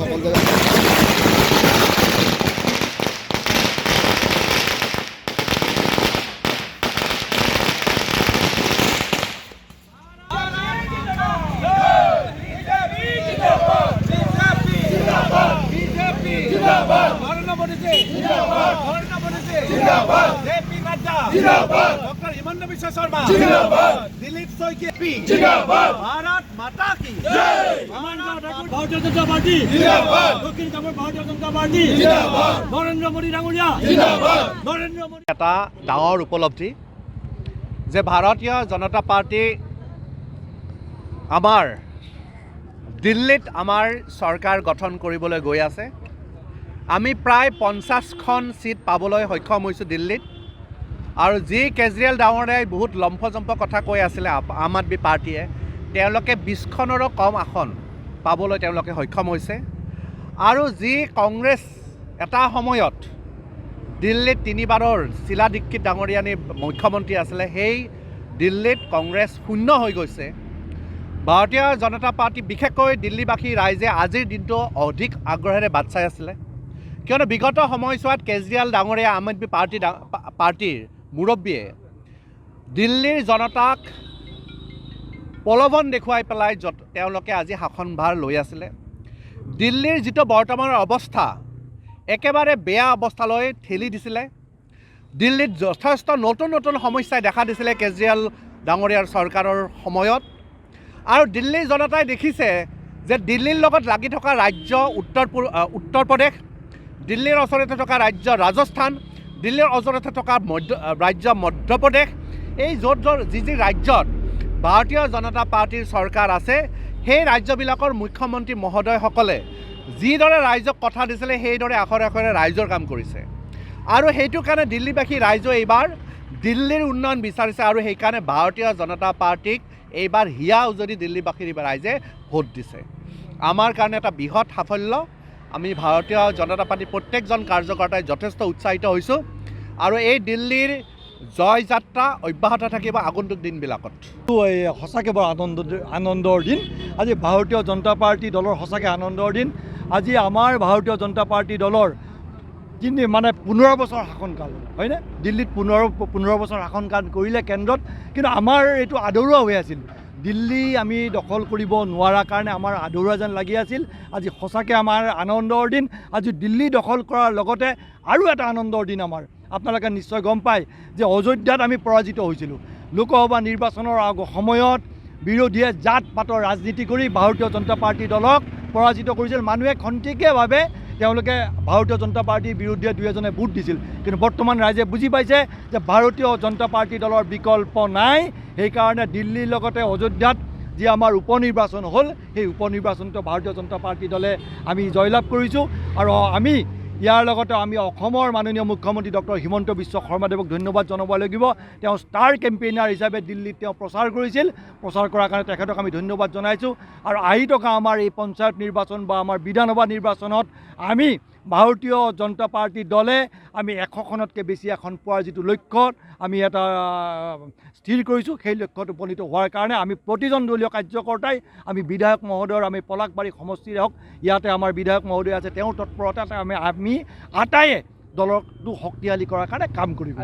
সকল জেগাত डॉक्टर हिमंत विश्व शर्मा दिलीप सोइके भारत माता की भारतीय जनता पार्टी दक्षिण কামৰূপ भारतीय जनता पार्टी नरेंद्र मोदी डाঙৰীয়া नरेंद्र मोदी এটা ডাঙৰ উপলব্ধি যে ভাৰতীয় জনতা পাৰ্টি আমাৰ দিল্লীত আমাৰ চৰকাৰ গঠন কৰিবলৈ গৈ আছে। আমি প্ৰায় 50খন সিট পাবলৈ সক্ষম হৈছোঁ দিল্লীত। আৰু যি কেজৰিৱাল ডাঙৰীয়াই বহুত লম্ফজম্প কথা কৈ আছিলে আম আদমি পাৰ্টিয়ে, তেওঁলোকে 20খনৰো কম আসন পাবলৈ তেওঁলোকে সক্ষম হৈছে। আৰু যি কংগ্ৰেছ এটা সময়ত দিল্লীত 3বাৰৰ শীলা দীক্ষিত ডাঙৰীয়ানী মুখ্যমন্ত্ৰী আছিলে, সেই দিল্লীত কংগ্ৰেছ শূন্য হৈ গৈছে। ভাৰতীয় জনতা পাৰ্টি বিশেষকৈ দিল্লীবাসী ৰাইজে আজিৰ দিনটো অধিক আগ্ৰহেৰে বাট চাই আছিলে, কিয়নো বিগত সময়ছোৱাত কেজৰিৱাল ডাঙৰীয়া আম আদমি পাৰ্টিৰ মুৰব্বীয়ে দিল্লীৰ জনতাক প্ৰলোভন দেখুৱাই পেলাই তেওঁলোকে আজি শাসনভাৰ লৈ আছিলে। দিল্লীৰ যিটো বৰ্তমানৰ অৱস্থা একেবাৰে বেয়া অৱস্থালৈ ঠেলি দিছিলে। দিল্লীত যথেষ্ট নতুন নতুন সমস্যাই দেখা দিছিলে কেজৰিৱাল ডাঙৰীয়াৰ চৰকাৰৰ সময়ত। আৰু দিল্লীৰ জনতাই দেখিছে যে দিল্লীৰ লগত লাগি থকা ৰাজ্য উত্তৰ প্ৰদেশ, দিল্লীৰ ওচৰতে থকা ৰাজ্য ৰাজস্থান, দিল্লীৰ ওচৰতে থকা ৰাজ্য মধ্যপ্ৰদেশ, এই য'ত যি ৰাজ্যত ভাৰতীয় জনতা পাৰ্টিৰ চৰকাৰ আছে, সেই ৰাজ্যবিলাকৰ মুখ্যমন্ত্ৰী মহোদয়সকলে যিদৰে ৰাইজক কথা দিছিলে সেইদৰে আখৰে আখৰে ৰাইজৰ কাম কৰিছে। আৰু সেইটো কাৰণে দিল্লীবাসী ৰাইজে এইবাৰ দিল্লীৰ উন্নয়ন বিচাৰিছে। আৰু সেইকাৰণে ভাৰতীয় জনতা পাৰ্টিক এইবাৰ হিয়া উজলি দিল্লীবাসীৰ ৰাইজে ভোট দিছে। আমাৰ কাৰণে এটা বৃহৎ সাফল্য। আমি ভাৰতীয় জনতা পাৰ্টিৰ প্ৰত্যেকজন কাৰ্যকৰ্তাই যথেষ্ট উৎসাহিত হৈছোঁ। আৰু এই দিল্লীৰ জয় যাত্ৰা অব্যাহত থাকিব আগন্তুক দিনবিলাকত। সঁচাকৈ বৰ আনন্দৰ দিন আজি ভাৰতীয় জনতা পাৰ্টি দলৰ, সঁচাকৈ আনন্দৰ দিন। আজি আমাৰ ভাৰতীয় জনতা পাৰ্টি দলৰ 15 বছৰ শাসনকাল, হয়নে? দিল্লীত 15 বছৰ শাসনকাল কৰিলে কেন্দ্ৰত, কিন্তু আমাৰ এইটো আদৰুৱা হৈ আছিল। দিল্লী আমি দখল কৰিব নোৱাৰা কাৰণে আমাৰ আদৰুৱা যেন লাগি আছিল। আজি সঁচাকৈ আমাৰ আনন্দৰ দিন। আজি দিল্লী দখল কৰাৰ লগতে আৰু এটা আনন্দৰ দিন আমাৰ। আপোনালোকে নিশ্চয় গম পায় যে অযোধ্যাত আমি পৰাজিত হৈছিলোঁ। লোকসভা নিৰ্বাচনৰ সময়ত বিৰোধীয়ে জাত পাতৰ ৰাজনীতি কৰি ভাৰতীয় জনতা পাৰ্টি দলক পৰাজিত কৰিছিল। মানুহে খন্তেকীয়াভাৱে তেওঁলোকে ভাৰতীয় জনতা পাৰ্টিৰ বিৰুদ্ধে দুই এজনে ভোট দিছিল, কিন্তু বৰ্তমান ৰাইজে বুজি পাইছে যে ভাৰতীয় জনতা পাৰ্টি দলৰ বিকল্প নাই। সেইকাৰণে দিল্লীৰ লগতে অযোধ্যাত যি আমাৰ উপ নিৰ্বাচন হ'ল, সেই উপ নিৰ্বাচনটো ভাৰতীয় জনতা পাৰ্টি দলে আমি জয়লাভ কৰিছোঁ। আৰু আমি ইয়াৰ লগতে আমি অসমৰ মাননীয় মুখ্যমন্ত্ৰী ডক্টৰ হিমন্ত বিশ্ব শৰ্মাদেৱক ধন্যবাদ জনাব লাগিব। তেওঁ ষ্টাৰ কেম্পেইনাৰ হিচাপে দিল্লীত তেওঁ প্ৰচাৰ কৰিছিল। প্ৰচাৰ কৰাৰ কাৰণে তেখেতক আমি ধন্যবাদ জনাইছোঁ। আৰু আহি থকা আমাৰ এই পঞ্চায়ত নিৰ্বাচন বা আমাৰ বিধানসভা নিৰ্বাচনত আমি ভাৰতীয় জনতা পাৰ্টি দলে আমি 100খনতকৈ বেছি আসন পোৱাৰ যিটো লক্ষ্যত আমি এটা স্থিৰ কৰিছোঁ, সেই লক্ষ্যত উপনীত হোৱাৰ কাৰণে আমি প্ৰতিজন দলীয় কাৰ্যকৰ্তাই আমি বিধায়ক মহোদয়ৰ আমি পলাশবাৰী সমষ্টিৰে হওক, ইয়াতে আমাৰ বিধায়ক মহোদয় আছে, তেওঁৰ তৎপৰতাতে আমি আটায়ে দলটো শক্তিশালী কৰাৰ কাৰণে কাম কৰিম।